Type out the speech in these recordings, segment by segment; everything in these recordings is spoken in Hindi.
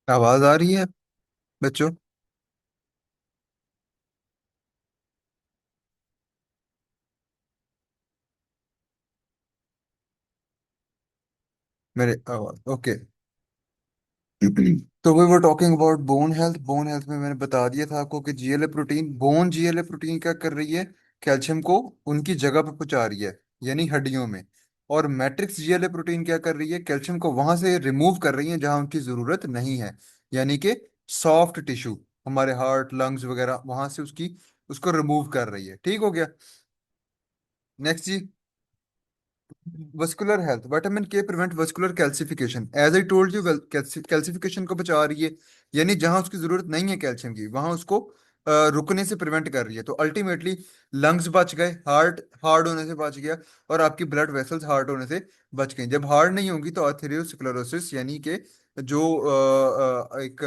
आवाज आ रही है बच्चों? मेरे आवाज ओके। तो we were talking about bone health. Bone health में मैंने बता दिया था आपको कि GLA protein, bone GLA protein क्या कर रही है? कैल्शियम को उनकी जगह पर पहुंचा रही है, यानी हड्डियों में। और मैट्रिक्स जीएलए प्रोटीन क्या कर रही है? कैल्शियम को वहां से रिमूव कर रही है जहां उनकी जरूरत नहीं है, यानी कि सॉफ्ट टिश्यू, हमारे हार्ट लंग्स वगैरह, वहां से उसकी उसको रिमूव कर रही है। ठीक हो गया? नेक्स्ट जी। Vascular health, vitamin K prevent vascular calcification. As I told you, calcification को बचा रही है, यानी जहां उसकी जरूरत नहीं है कैल्शियम की, वहां उसको रुकने से प्रिवेंट कर रही है। तो अल्टीमेटली लंग्स बच गए, हार्ट हार्ड होने से बच गया, और आपकी ब्लड वेसल्स हार्ड होने से बच गई। जब हार्ड नहीं होंगी तो अथेरोस्क्लेरोसिस, यानी कि जो एक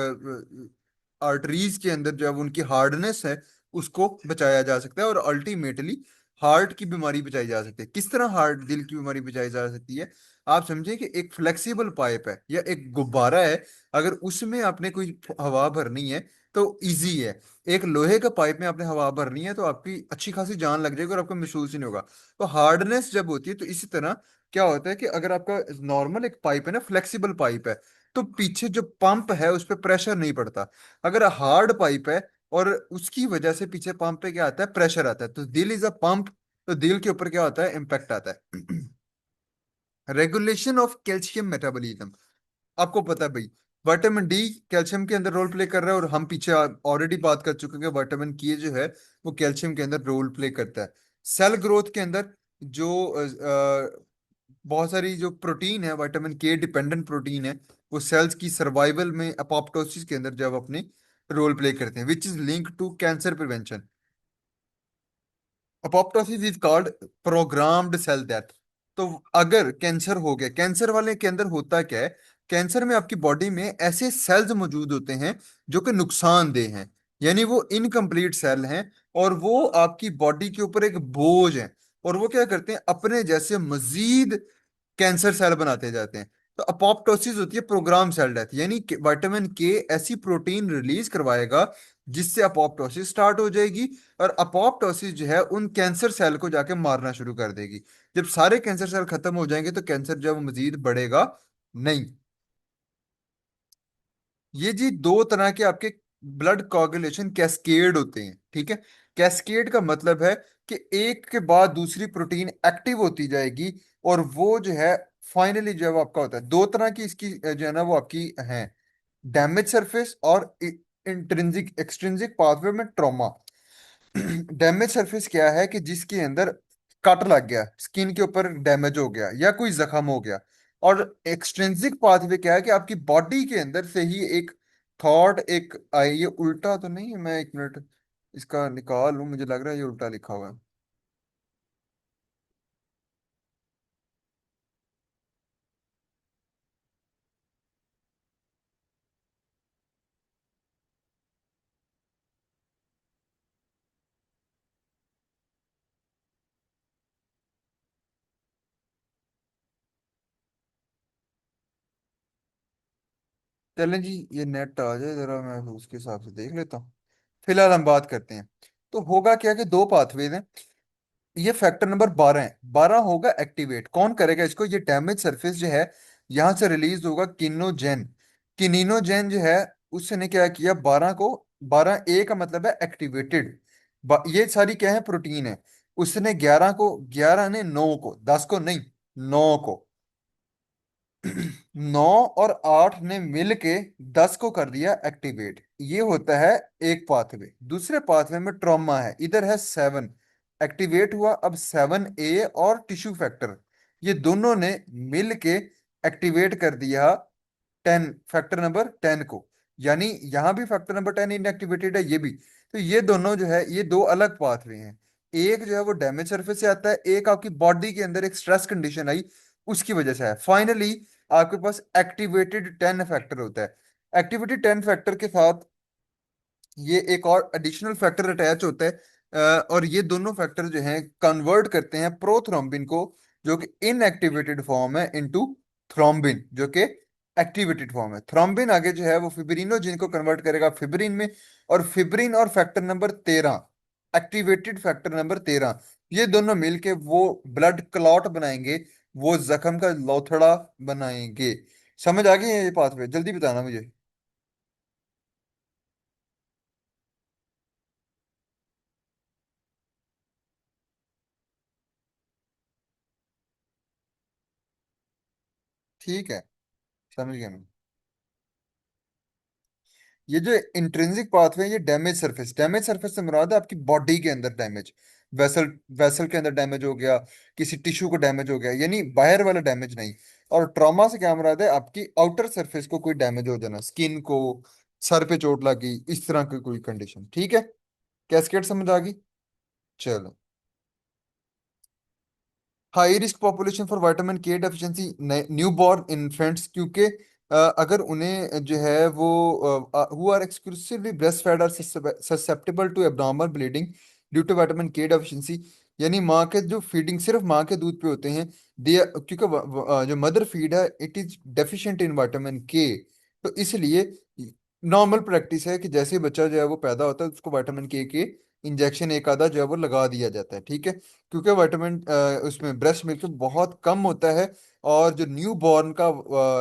आर्टरीज के अंदर जब उनकी हार्डनेस है, उसको बचाया जा सकता है, और अल्टीमेटली हार्ट की बीमारी बचाई जा सकती है। किस तरह हार्ट, दिल की बीमारी बचाई जा सकती है? आप समझे कि एक फ्लेक्सिबल पाइप है या एक गुब्बारा है, अगर उसमें आपने कोई हवा भरनी है तो इजी है। एक लोहे का पाइप में आपने हवा भरनी है तो आपकी अच्छी खासी जान लग जाएगी और आपको महसूस ही नहीं होगा। तो हार्डनेस जब होती है तो इसी तरह क्या होता है कि अगर आपका नॉर्मल एक पाइप है ना, फ्लेक्सिबल पाइप है, तो पीछे जो पंप है उस पर प्रेशर नहीं पड़ता। अगर हार्ड पाइप है और उसकी वजह से पीछे पंप पे क्या आता है? प्रेशर आता है। तो दिल इज अ पंप, तो दिल के ऊपर क्या होता है? इम्पैक्ट आता है। Regulation of calcium metabolism. आपको पता है भाई, विटामिन डी कैल्शियम के अंदर रोल प्ले कर रहा है, और हम पीछे ऑलरेडी बात कर चुके हैं कि विटामिन के जो है वो कैल्शियम के अंदर रोल प्ले करता है। सेल ग्रोथ के अंदर जो बहुत सारी जो प्रोटीन है, विटामिन के डिपेंडेंट प्रोटीन है, वो सेल्स की सर्वाइवल में अपोप्टोसिस के अंदर जब अपने रोल प्ले करते हैं, which is link to cancer prevention. Apoptosis is called programmed cell death. तो अगर कैंसर हो गया, कैंसर वाले के अंदर होता क्या है? कैंसर में आपकी बॉडी में ऐसे सेल्स मौजूद होते हैं जो कि नुकसानदेह हैं, यानी वो इनकम्प्लीट सेल हैं, और वो आपकी बॉडी के ऊपर एक बोझ है, और वो क्या करते हैं? अपने जैसे मजीद कैंसर सेल बनाते जाते हैं। तो अपोप्टोसिस होती है प्रोग्राम सेल डेथ, यानी विटामिन के ऐसी प्रोटीन रिलीज करवाएगा जिससे अपोप्टोसिस स्टार्ट हो जाएगी, और अपोप्टोसिस जो है उन कैंसर सेल को जाके मारना शुरू कर देगी। जब सारे कैंसर सेल खत्म हो जाएंगे तो कैंसर जब मजीद बढ़ेगा नहीं। ये जी दो तरह के आपके ब्लड कोagulation कैस्केड होते हैं, ठीक है? कैस्केड का मतलब है कि एक के बाद दूसरी प्रोटीन एक्टिव होती जाएगी, और वो जो है फाइनली जो है वो आपका होता है। दो तरह की इसकी जो है ना वो आपकी है, डैमेज सरफेस और इंट्रिंसिक एक्सट्रिंसिक पाथवे में ट्रॉमा। डैमेज सरफेस क्या है? कि जिसके अंदर कट लग गया, स्किन के ऊपर डैमेज हो गया या कोई जख्म हो गया। और एक्सट्रिंसिक पाथवे क्या है? कि आपकी बॉडी के अंदर से ही एक थॉट एक आई। ये उल्टा तो नहीं है? मैं एक मिनट इसका निकाल लूं, मुझे लग रहा है ये उल्टा लिखा हुआ है। चलें जी, ये नेट आ जाए जरा, मैं उसके हिसाब से देख लेता हूँ। फिलहाल हम बात करते हैं। तो होगा क्या कि दो पाथवेज हैं। ये फैक्टर नंबर 12 है। 12 होगा एक्टिवेट, कौन करेगा इसको? ये डैमेज सरफेस जो है, यहां से रिलीज होगा किनोजेन। किनिनोजेन जो है, उसने क्या किया? 12 को, 12 ए का मतलब है एक्टिवेटेड। ये सारी क्या है? प्रोटीन है। उसने 11 को, 11 ने 9 को, 10 को नहीं, 9 को, 9 और 8 ने मिलके 10 को कर दिया एक्टिवेट। ये होता है एक पाथवे। दूसरे पाथवे में ट्रॉमा है, इधर है 7, एक्टिवेट हुआ। अब 7 ए और टिश्यू फैक्टर, ये दोनों ने मिलके एक्टिवेट कर दिया 10, फैक्टर नंबर 10 को। यानी यहां भी फैक्टर नंबर 10 इनएक्टिवेटेड है, ये भी। तो ये दोनों जो है ये दो अलग पाथवे हैं। एक जो है वो डैमेज सरफेस से आता है, एक आपकी बॉडी के अंदर एक स्ट्रेस कंडीशन आई उसकी वजह से है। फाइनली आपके पास एक्टिवेटेड 10 फैक्टर होता है। एक्टिवेटेड 10 फैक्टर के साथ ये एक और एडिशनल फैक्टर अटैच होता है, और ये दोनों फैक्टर जो हैं कन्वर्ट करते हैं प्रोथ्रोम्बिन को, जो कि इनएक्टिवेटेड फॉर्म है, इनटू थ्रोम्बिन, जो कि एक्टिवेटेड फॉर्म है। थ्रोम्बिन आगे जो है वो फिब्रिनोजेन को कन्वर्ट करेगा फिब्रिन में, और फिब्रिन और factor number 13, activated factor number 13, ये दोनों मिलके वो ब्लड क्लॉट बनाएंगे, वो जख्म का लौथड़ा बनाएंगे। समझ आ गई है ये पाथवे? जल्दी बताना मुझे। ठीक है, समझ गया मैं। ये जो इंट्रिंसिक पाथवे है, ये डैमेज सरफेस से मुराद है आपकी बॉडी के अंदर डैमेज, वेसल वेसल के अंदर डैमेज हो गया, किसी टिश्यू को डैमेज हो गया, यानी बाहर वाला डैमेज नहीं। और ट्रॉमा से क्या मुराद है, आपकी आउटर सरफेस को कोई डैमेज हो जाना, स्किन को, सर पे चोट लगी, इस तरह की कोई कंडीशन। ठीक है, कैस्केड समझ आ गई? चलो। High risk population for vitamin K deficiency, new born infants, क्योंकि अगर उन्हें जो है वो who are exclusively breast fed are susceptible to abnormal bleeding due to vitamin K deficiency, यानी माँ के जो फीडिंग सिर्फ माँ के दूध पे होते हैं, दे क्योंकि जो मदर फीड है it is deficient in vitamin के, तो इसलिए नॉर्मल प्रैक्टिस है कि जैसे ही बच्चा जो है वो पैदा होता है उसको विटामिन के इंजेक्शन एक आधा जो है वो लगा दिया जाता है। ठीक है, क्योंकि विटामिन उसमें ब्रेस्ट मिल्क में बहुत कम होता है, और जो न्यू बॉर्न का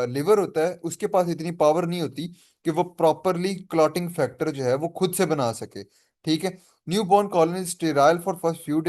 लिवर होता है उसके पास इतनी पावर नहीं होती कि वो प्रॉपरली क्लॉटिंग फैक्टर जो है वो खुद से बना सके। ठीक है, new born colony sterile for first few